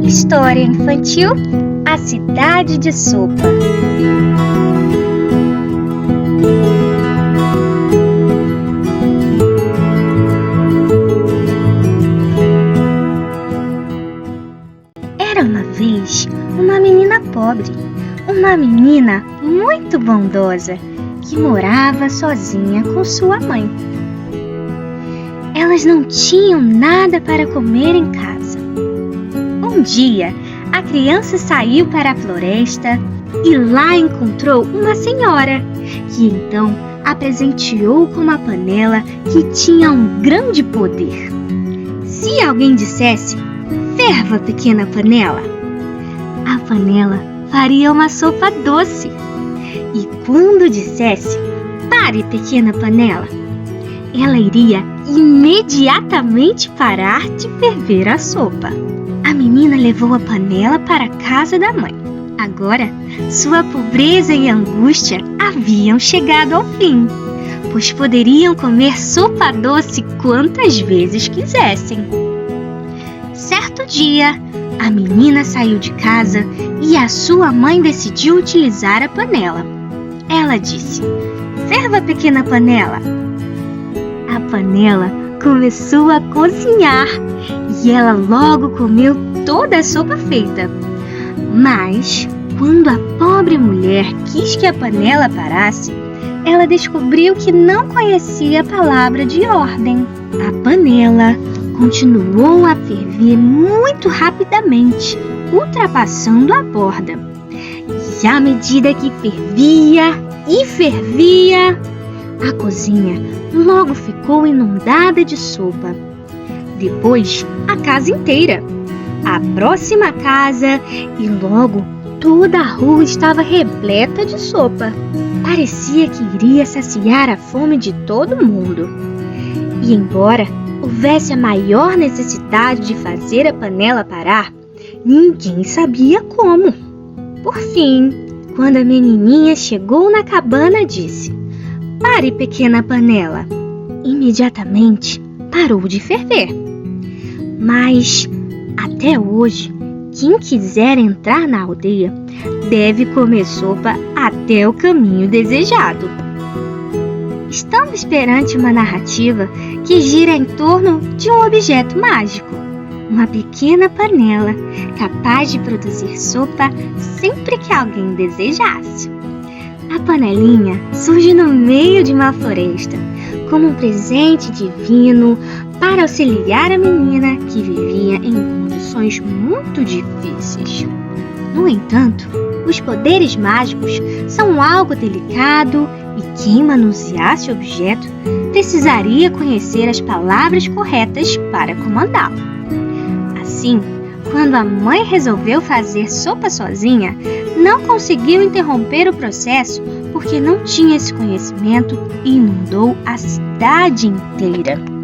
História infantil: A Cidade de Sopa. Era uma vez uma menina pobre, uma menina muito bondosa, que morava sozinha com sua mãe. Elas não tinham nada para comer em casa. Um dia, a criança saiu para a floresta e lá encontrou uma senhora, que então a presenteou com uma panela que tinha um grande poder. Se alguém dissesse: "Ferva, pequena panela", a panela faria uma sopa doce. E quando dissesse: "Pare, pequena panela", ela iria imediatamente parar de ferver a sopa. A menina levou a panela para a casa da mãe. Agora, sua pobreza e angústia haviam chegado ao fim, pois poderiam comer sopa doce quantas vezes quisessem. Certo dia, a menina saiu de casa e a sua mãe decidiu utilizar a panela. Ela disse: "Ferva, pequena panela". A panela começou a cozinhar e ela logo comeu toda a sopa feita. Mas, quando a pobre mulher quis que a panela parasse, ela descobriu que não conhecia a palavra de ordem. A panela continuou a ferver muito rapidamente, ultrapassando a borda. E à medida que fervia e fervia, a cozinha logo ficou inundada de sopa. Depois, a casa inteira, a próxima casa e logo toda a rua estava repleta de sopa. Parecia que iria saciar a fome de todo mundo. E embora houvesse a maior necessidade de fazer a panela parar, ninguém sabia como. Por fim, quando a menininha chegou na cabana, disse: "Pare, pequena panela". Imediatamente parou de ferver. Mas, até hoje, quem quiser entrar na aldeia deve comer sopa até o caminho desejado. Estamos perante uma narrativa que gira em torno de um objeto mágico, uma pequena panela capaz de produzir sopa sempre que alguém desejasse. A panelinha surge no meio de uma floresta, como um presente divino para auxiliar a menina que vivia em condições muito difíceis. No entanto, os poderes mágicos são algo delicado e quem manuseasse o objeto precisaria conhecer as palavras corretas para comandá-lo. Assim, quando a mãe resolveu fazer sopa sozinha, não conseguiu interromper o processo porque não tinha esse conhecimento e inundou a cidade inteira.